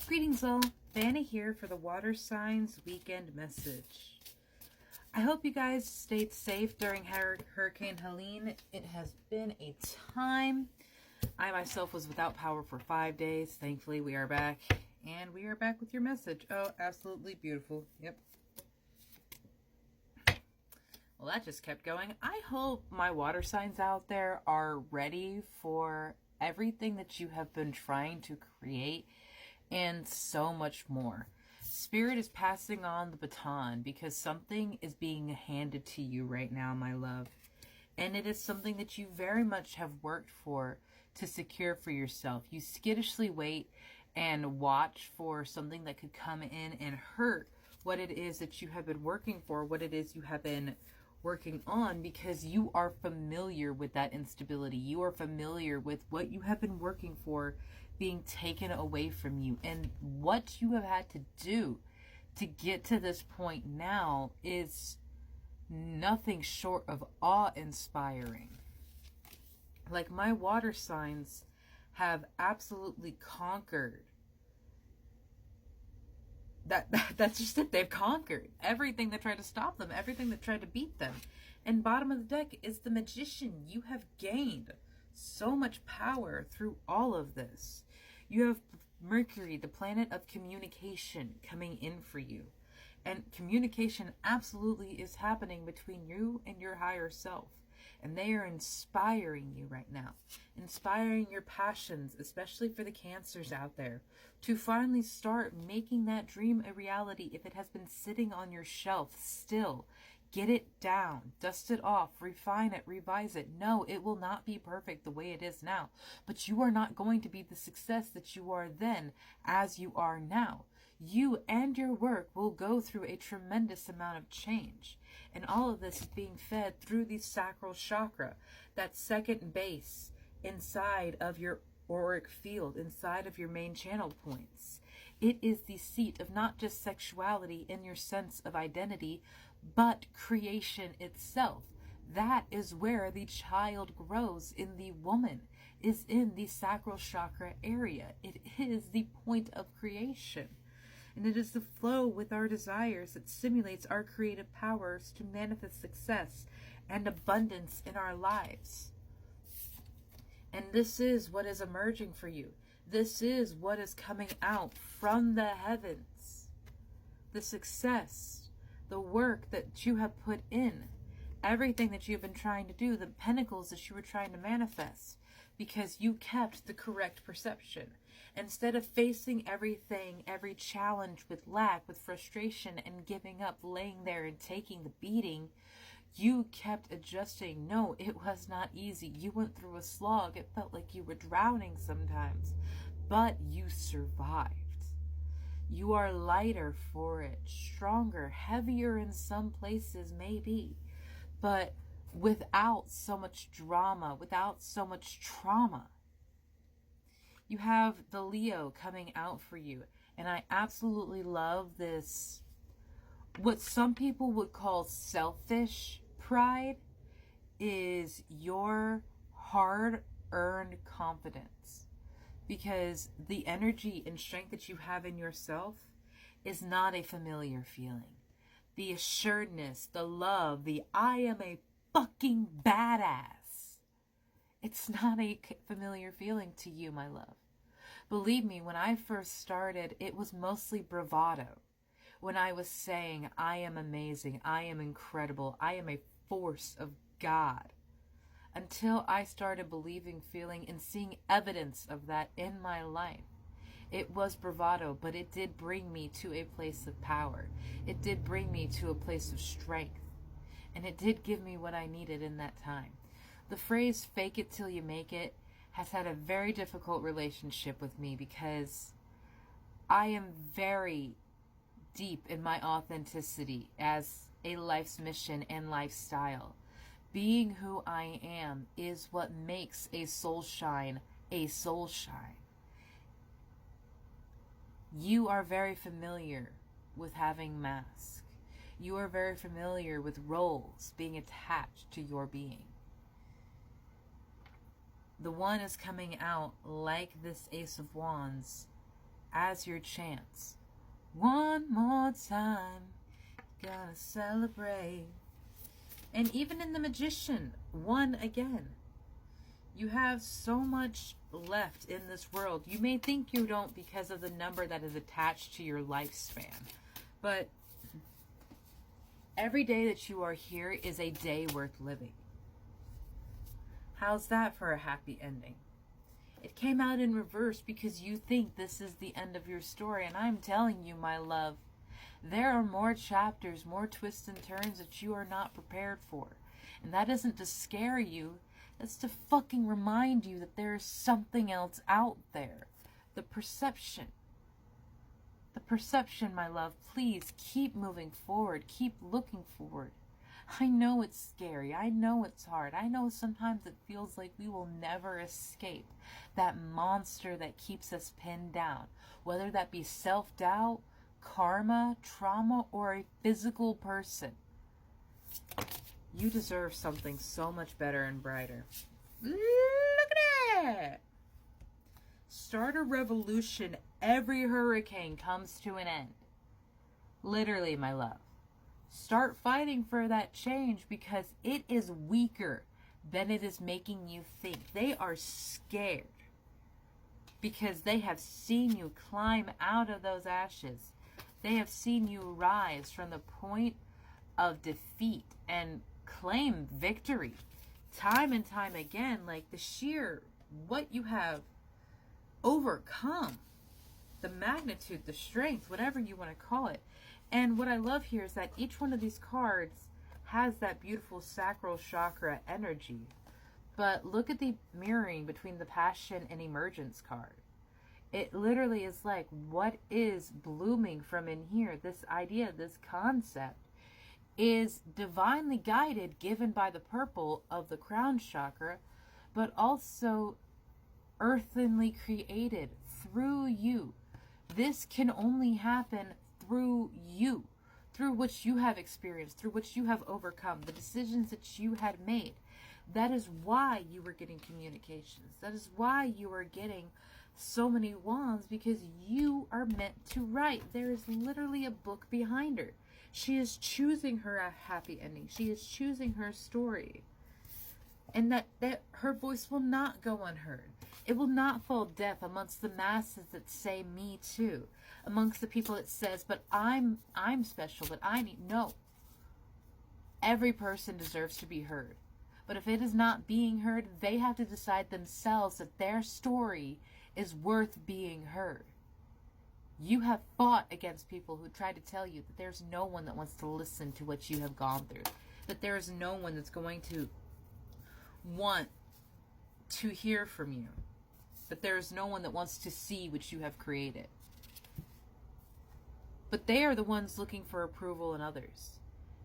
Greetings all, Vanna here for the Water Signs Weekend Message. I hope you guys stayed safe during Hurricane Helene. It has been a time. I myself was without power for 5 days. Thankfully we are back, and we are back with your message. Oh, absolutely beautiful. Yep. Well, that just kept going. I hope my water signs out there are ready for everything that you have been trying to create and so much more. Spirit is passing on the baton because something is being handed to you right now, my love. And it is something that you very much have worked for to secure for yourself. You skittishly wait and watch for something that could come in and hurt what it is that you have been working for, what it is you have been working on, because you are familiar with that instability. You are familiar with what you have been working for being taken away from you, and what you have had to do to get to this point now is nothing short of awe-inspiring. Like, my water signs have absolutely conquered that's just it. They've conquered everything that tried to stop them, everything that tried to beat them. And bottom of the deck is the Magician. You have gained so much power through all of this. You have Mercury, the planet of communication, coming in for you. And communication absolutely is happening between you and your higher self. And they are inspiring you right now. Inspiring your passions, especially for the Cancers out there, to finally start making that dream a reality. If it has been sitting on your shelf still, get it down, dust it off, refine it, revise it. No, it will not be perfect the way it is now. But you are not going to be the success that you are then as you are now. You and your work will go through a tremendous amount of change. And all of this is being fed through the sacral chakra, that second base inside of your auric field, inside of your main channel points. It is the seat of not just sexuality in your sense of identity, but creation itself. That is where the child grows in the woman, is in the sacral chakra area. It is the point of creation. And it is the flow with our desires that simulates our creative powers to manifest success and abundance in our lives. And this is what is emerging for you. This is what is coming out from the heavens. The success, the work that you have put in, everything that you have been trying to do, the pentacles that you were trying to manifest, because you kept the correct perception. Instead of facing everything, every challenge with lack, with frustration, and giving up, laying there and taking the beating, you kept adjusting. No, it was not easy. You went through a slog. It felt like you were drowning sometimes, but you survived. You are lighter for it, stronger, heavier in some places maybe, but without so much drama, without so much trauma. You have the Leo coming out for you. And I absolutely love this, what some people would call selfish pride, is your hard-earned confidence. Because the energy and strength that you have in yourself is not a familiar feeling. The assuredness, the love, the I am a fucking badass. It's not a familiar feeling to you, my love. Believe me, when I first started, it was mostly bravado. When I was saying, I am amazing, I am incredible, I am a force of God. Until I started believing, feeling, and seeing evidence of that in my life. It was bravado, but it did bring me to a place of power. It did bring me to a place of strength. And it did give me what I needed in that time. The phrase, fake it till you make it, has had a very difficult relationship with me because I am very deep in my authenticity as a life's mission and lifestyle. Being who I am is what makes a soul shine a soul shine. You are very familiar with having masks. You are very familiar with roles being attached to your being. The one is coming out like this Ace of Wands as your chance. One more time, gonna celebrate. And even in the Magician, one again. You have so much left in this world. You may think you don't because of the number that is attached to your lifespan. But every day that you are here is a day worth living. How's that for a happy ending? It came out in reverse because you think this is the end of your story. And I'm telling you, my love, there are more chapters, more twists and turns that you are not prepared for. And that isn't to scare you. That's to fucking remind you that there is something else out there. The perception. The perception, my love. Please keep moving forward. Keep looking forward. I know it's scary. I know it's hard. I know sometimes it feels like we will never escape that monster that keeps us pinned down. Whether that be self-doubt, karma, trauma, or a physical person. You deserve something so much better and brighter. Look at that! Start a revolution. Every hurricane comes to an end. Literally, my love. Start fighting for that change because it is weaker than it is making you think. They are scared because they have seen you climb out of those ashes. They have seen you rise from the point of defeat and claim victory time and time again. Like the sheer what you have overcome, the magnitude, the strength, whatever you want to call it. And what I love here is that each one of these cards has that beautiful sacral chakra energy. But look at the mirroring between the passion and emergence card. It literally is like, what is blooming from in here? This idea, this concept is divinely guided, given by the purple of the crown chakra, but also earthenly created through you. This can only happen through you, through what you have experienced, through what you have overcome, the decisions that you had made. That is why you were getting communications. That is why you are getting so many wands, because you are meant to write. There is literally a book behind her. She is choosing her happy ending. She is choosing her story. And that her voice will not go unheard. It will not fall deaf amongst the masses that say me too. Amongst the people that says, but I'm special, but I need. No. Every person deserves to be heard. But if it is not being heard, they have to decide themselves that their story is worth being heard. You have fought against people who try to tell you that there's no one that wants to listen to what you have gone through. That there is no one that's going to want to hear from you. That there is no one that wants to see what you have created. But they are the ones looking for approval in others.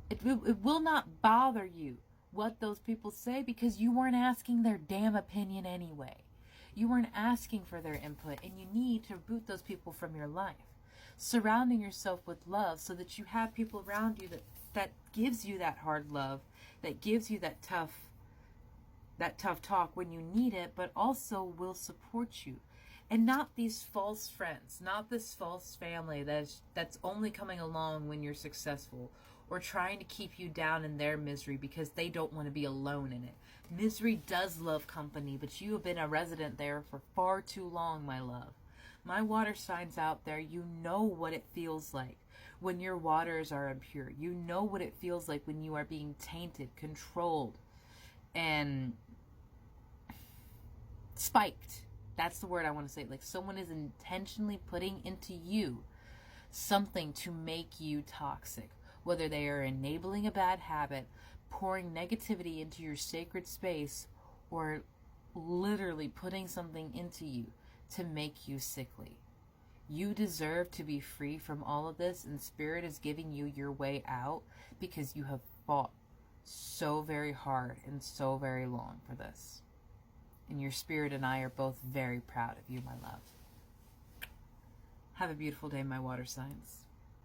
It will not bother you what those people say because you weren't asking their damn opinion anyway. You weren't asking for their input, and you need to root those people from your life. Surrounding yourself with love so that you have people around you that gives you that hard love, that gives you that tough talk when you need it, but also will support you. And not these false friends, not this false family that's only coming along when you're successful or trying to keep you down in their misery because they don't want to be alone in it. Misery does love company, but you have been a resident there for far too long, my love. My water signs out there, you know what it feels like when your waters are impure. You know what it feels like when you are being tainted, controlled, and spiked. That's the word I want to say. Like someone is intentionally putting into you something to make you toxic. Whether they are enabling a bad habit, pouring negativity into your sacred space, or literally putting something into you to make you sickly. You deserve to be free from all of this, and Spirit is giving you your way out because you have fought so very hard and so very long for this. And your Spirit and I are both very proud of you, my love. Have a beautiful day, my water signs.